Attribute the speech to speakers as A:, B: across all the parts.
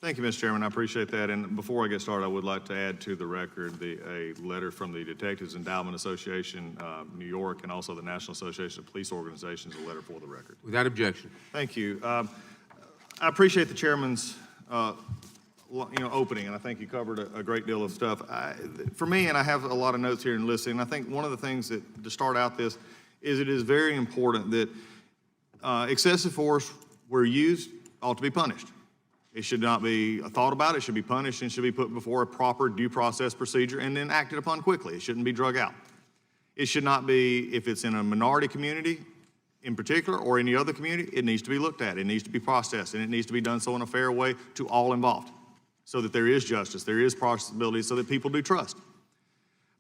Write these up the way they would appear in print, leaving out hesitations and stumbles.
A: Thank you, Mr. Chairman. I appreciate that. And before I get started, I would like to add to the record a letter from the Detectives Endowment Association, New York, and also the National Association of Police Organizations, a letter for the record.
B: Without objection.
A: Thank you. I appreciate the chairman's opening, and I think he covered a great deal of stuff. For me, and I have a lot of notes here and listening, I think one of the things that, to start out this, is it is very important that excessive force, where used, ought to be punished. It should not be thought about, it should be punished, and should be put before a proper due process procedure and then acted upon quickly. It shouldn't be drug out. It should not be, if it's in a minority community in particular or any other community, it needs to be looked at, it needs to be processed, and it needs to be done so in a fair way to all involved so that there is justice, there is possibility, so that people do trust.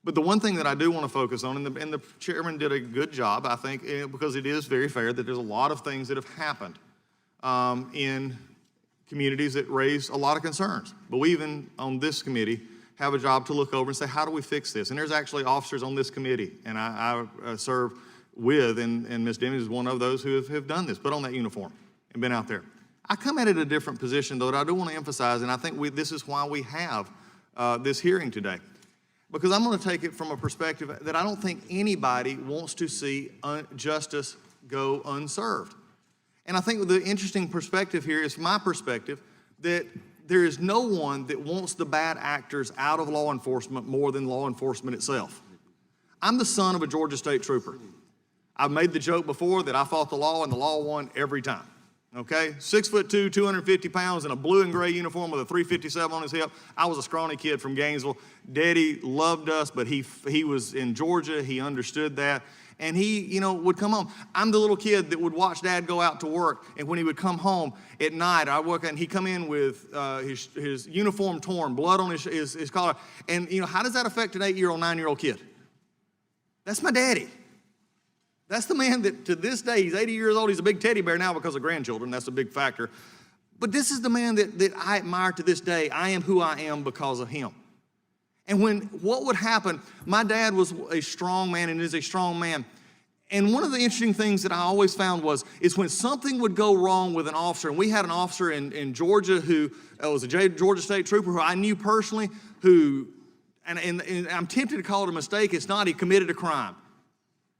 A: But the one thing that I do want to focus on, and the chairman did a good job, I think, because it is very fair that there's a lot of things that have happened in communities that raise a lot of concerns. But we even, on this committee, have a job to look over and say, how do we fix this? And there's actually officers on this committee, and I serve with, and Ms. Demings is one of those who have done this, put on that uniform and been out there. I come at it a different position, though, that I do want to emphasize, and I think this is why we have this hearing today. Because I'm going to take it from a perspective that I don't think anybody wants to see justice go unserved. And I think the interesting perspective here is my perspective that there is no one that wants the bad actors out of law enforcement more than law enforcement itself. I'm the son of a Georgia State Trooper. I've made the joke before that I fought the law and the law won every time. Okay, 6'2", 250 pounds in a blue and gray uniform with a 357 on his hip. I was a scrawny kid from Gainesville. Daddy loved us, but he was in Georgia. He understood that. And he, would come home. I'm the little kid that would watch Dad go out to work, and when he would come home at night, I work, and he'd come in with his uniform torn, blood on his collar. And how does that affect an 8-year-old, 9-year-old kid? That's my daddy. That's the man that, to this day, he's 80 years old. He's a big teddy bear now because of grandchildren. That's a big factor. But this is the man that I admire to this day. I am who I am because of him. And what would happen, my dad was a strong man and is a strong man. And one of the interesting things that I always found is when something would go wrong with an officer, and we had an officer in Georgia who was a Georgia State Trooper who I knew personally, and I'm tempted to call it a mistake. It's not. He committed a crime.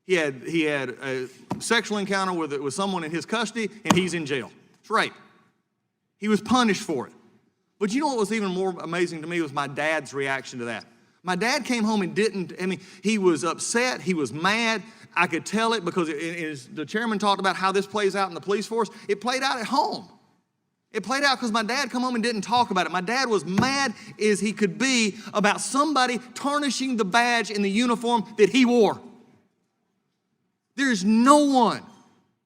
A: He had a sexual encounter with someone in his custody, and he's in jail. It's rape. He was punished for it. But you know what was even more amazing to me was my dad's reaction to that. My dad came home and he was upset, he was mad. I could tell it because the chairman talked about how this plays out in the police force. It played out at home. It played out because my dad come home and didn't talk about it. My dad was mad as he could be about somebody tarnishing the badge and the uniform that he wore. There's no one,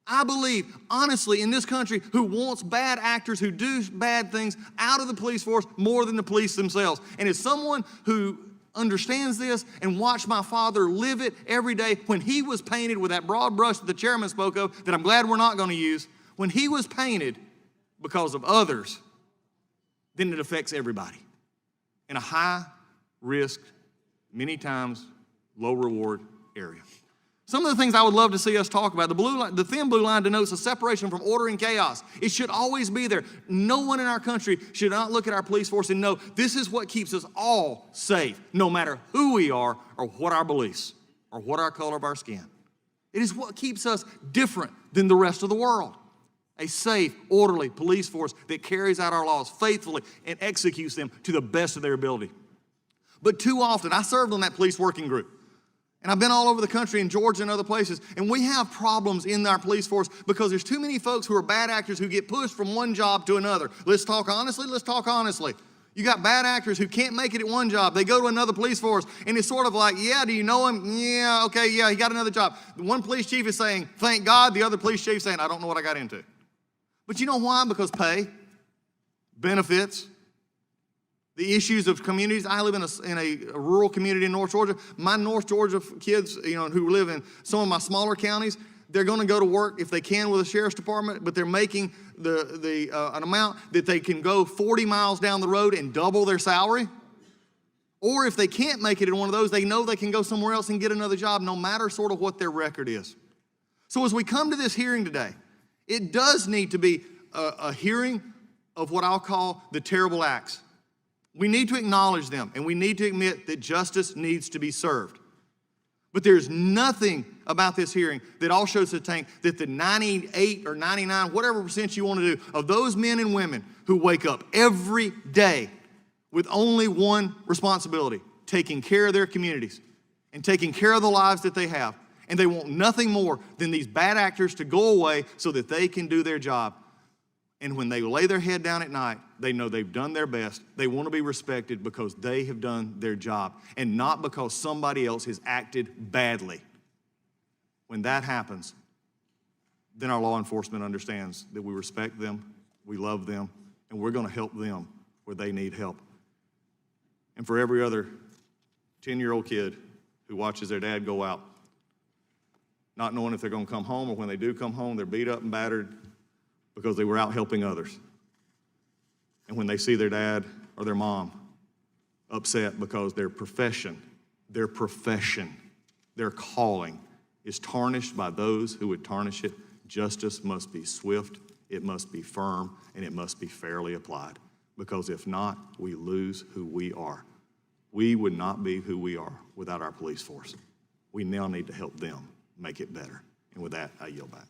A: I believe, honestly, in this country who wants bad actors who do bad things out of the police force more than the police themselves. And as someone who understands this and watched my father live it every day, when he was painted with that broad brush that the chairman spoke of, that I'm glad we're not going to use, when he was painted because of others, then it affects everybody in a high risk, many times low reward area. Some of the things I would love to see us talk about, the thin blue line denotes a separation from order and chaos. It should always be there. No one in our country should not look at our police force and know this is what keeps us all safe, no matter who we are or what our beliefs or what our color of our skin. It is what keeps us different than the rest of the world. A safe, orderly police force that carries out our laws faithfully and executes them to the best of their ability. But too often, I served on that police working group. And I've been all over the country in Georgia and other places, and we have problems in our police force because there's too many folks who are bad actors who get pushed from one job to another. Let's talk honestly, let's talk honestly. You got bad actors who can't make it at one job. They go to another police force, and it's sort of like, yeah, do you know him? Yeah, okay, yeah, he got another job. The one police chief is saying, thank God. The other police chief is saying, I don't know what I got into. But you know why? Because pay, benefits, the issues of communities. I live in a rural community in North Georgia. My North Georgia kids, who live in some of my smaller counties, they're going to go to work if they can with the sheriff's department, but they're making an amount that they can go 40 miles down the road and double their salary. Or if they can't make it in one of those, they know they can go somewhere else and get another job, no matter sort of what their record is. So as we come to this hearing today, it does need to be a hearing of what I'll call the terrible acts. We need to acknowledge them, and we need to admit that justice needs to be served. But there's nothing about this hearing that all shows the tank that the 98 or 99, whatever percent you want to do, of those men and women who wake up every day with only one responsibility, taking care of their communities and taking care of the lives that they have. And they want nothing more than these bad actors to go away so that they can do their job. And when they lay their head down at night, they know they've done their best. They want to be respected because they have done their job and not because somebody else has acted badly. When that happens, then our law enforcement understands that we respect them, we love them, and we're going to help them where they need help. And for every other 10-year-old kid who watches their dad go out, not knowing if they're going to come home, or when they do come home, they're beat up and battered because they were out helping others. And when they see their dad or their mom upset because their profession, their calling is tarnished by those who would tarnish it, justice must be swift, it must be firm, and it must be fairly applied. Because if not, we lose who we are. We would not be who we are without our police force. We now need to help them make it better. And with that, I yield back.